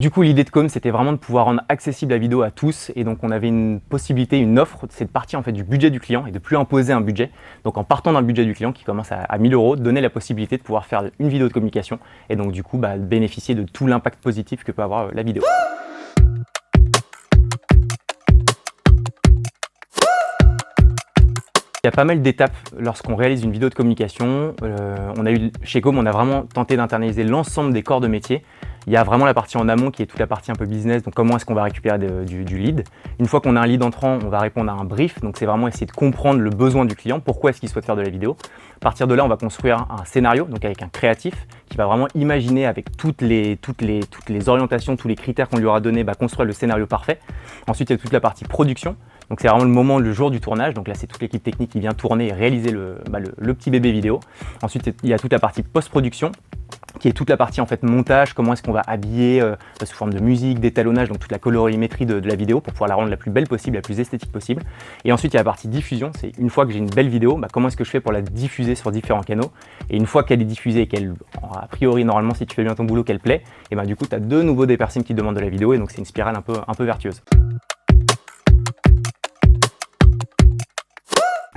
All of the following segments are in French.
Du coup, l'idée de Com, c'était vraiment de pouvoir rendre accessible la vidéo à tous. Et donc, on avait une possibilité, une offre, c'est de partir en fait du budget du client et de plus imposer un budget. Donc, en partant d'un budget du client qui commence à 1000 €, donner la possibilité de pouvoir faire une vidéo de communication et donc du coup, bénéficier de tout l'impact positif que peut avoir la vidéo. Il y a pas mal d'étapes lorsqu'on réalise une vidéo de communication. Chez Com, on a vraiment tenté d'internaliser l'ensemble des corps de métier. Il y a vraiment la partie en amont qui est toute la partie un peu business, donc comment est-ce qu'on va récupérer du lead. Une fois qu'on a un lead entrant, on va répondre à un brief, donc c'est vraiment essayer de comprendre le besoin du client, pourquoi est-ce qu'il souhaite faire de la vidéo. À partir de là, on va construire un scénario, donc avec un créatif, qui va vraiment imaginer avec toutes les orientations, tous les critères qu'on lui aura donnés, construire le scénario parfait. Ensuite, il y a toute la partie production. Donc c'est vraiment le moment, le jour du tournage. Donc là, c'est toute l'équipe technique qui vient tourner et réaliser le petit bébé vidéo. Ensuite, il y a toute la partie post-production, qui est toute la partie en fait montage, comment est-ce qu'on va habiller sous forme de musique, d'étalonnage, donc toute la colorimétrie de la vidéo pour pouvoir la rendre la plus belle possible, la plus esthétique possible. Et ensuite, il y a la partie diffusion, c'est une fois que j'ai une belle vidéo, comment est-ce que je fais pour la diffuser sur différents canaux. Et une fois qu'elle est diffusée et qu'elle, a priori, normalement, si tu fais bien ton boulot, qu'elle plaît, et du coup, tu as de nouveau des personnes qui te demandent de la vidéo, et donc c'est une spirale un peu vertueuse.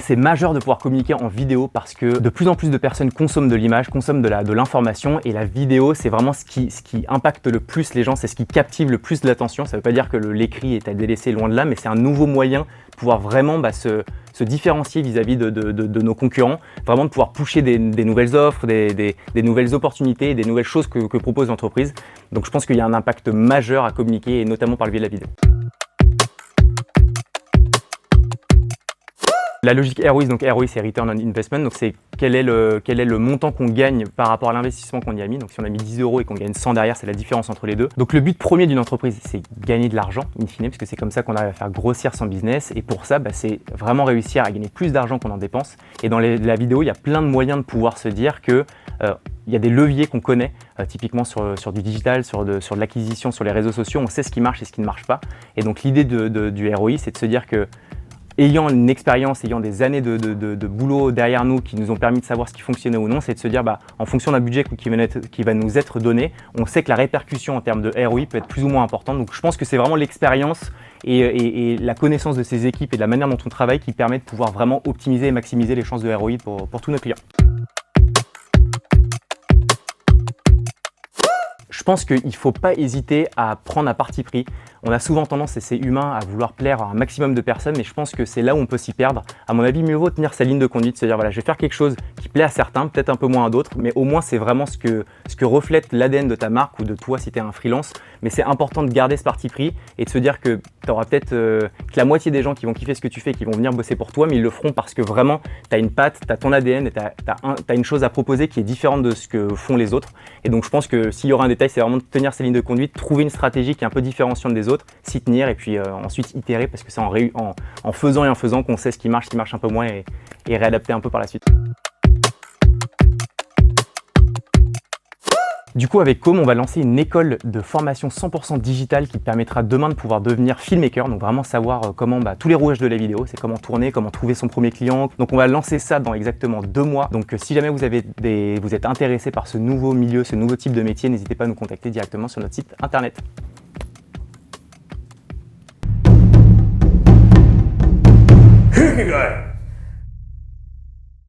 C'est majeur de pouvoir communiquer en vidéo parce que de plus en plus de personnes consomment de l'image, consomment de l'information, et la vidéo, c'est vraiment ce qui impacte le plus les gens, c'est ce qui captive le plus l'attention. Ça ne veut pas dire que l'écrit est à délaisser, loin de là, mais c'est un nouveau moyen de pouvoir vraiment se différencier vis-à-vis de nos concurrents, vraiment de pouvoir pusher des nouvelles offres, des nouvelles opportunités, des nouvelles choses que propose l'entreprise. Donc je pense qu'il y a un impact majeur à communiquer, et notamment par le biais de la vidéo. La logique ROI, donc ROI c'est Return on Investment, donc c'est quel est le montant qu'on gagne par rapport à l'investissement qu'on y a mis. Donc si on a mis 10 € et qu'on gagne 100 derrière, c'est la différence entre les deux. Donc le but premier d'une entreprise, c'est gagner de l'argent, in fine, parce que c'est comme ça qu'on arrive à faire grossir son business. Et pour ça, c'est vraiment réussir à gagner plus d'argent qu'on en dépense. Et dans la vidéo, il y a plein de moyens de pouvoir se dire que il y a des leviers qu'on connaît, typiquement sur du digital, sur de l'acquisition, sur les réseaux sociaux, on sait ce qui marche et ce qui ne marche pas. Et donc l'idée du ROI, c'est de se dire que ayant une expérience, ayant des années de boulot derrière nous qui nous ont permis de savoir ce qui fonctionnait ou non, c'est de se dire en fonction d'un budget qui va nous être donné, on sait que la répercussion en termes de ROI peut être plus ou moins importante. Donc je pense que c'est vraiment l'expérience et la connaissance de ces équipes et de la manière dont on travaille qui permet de pouvoir vraiment optimiser et maximiser les chances de ROI pour tous nos clients. Je pense qu'il ne faut pas hésiter à prendre un parti pris. On a souvent tendance, et c'est humain, à vouloir plaire à un maximum de personnes, mais je pense que c'est là où on peut s'y perdre. À mon avis, mieux vaut tenir sa ligne de conduite, se dire voilà, je vais faire quelque chose qui plaît à certains, peut-être un peu moins à d'autres, mais au moins c'est vraiment ce que reflète l'ADN de ta marque ou de toi si tu es un freelance. Mais c'est important de garder ce parti pris et de se dire que tu auras peut-être que la moitié des gens qui vont kiffer ce que tu fais, qui vont venir bosser pour toi, mais ils le feront parce que vraiment tu as une patte, tu as ton ADN et tu as une chose à proposer qui est différente de ce que font les autres. Et donc je pense que s'il y aura un détail, c'est vraiment de tenir sa ligne de conduite, trouver une stratégie qui est un peu différenciante des autres, s'y tenir et puis ensuite itérer, parce que c'est en faisant qu'on sait ce qui marche un peu moins et réadapter un peu par la suite. Du coup, avec Com, on va lancer une école de formation 100% digitale qui te permettra demain de pouvoir devenir filmmaker, donc vraiment savoir comment tous les rouages de la vidéo, c'est comment tourner, comment trouver son premier client. Donc on va lancer ça dans exactement 2 mois. Donc si jamais vous êtes intéressé par ce nouveau milieu, ce nouveau type de métier, n'hésitez pas à nous contacter directement sur notre site internet. Hikigai!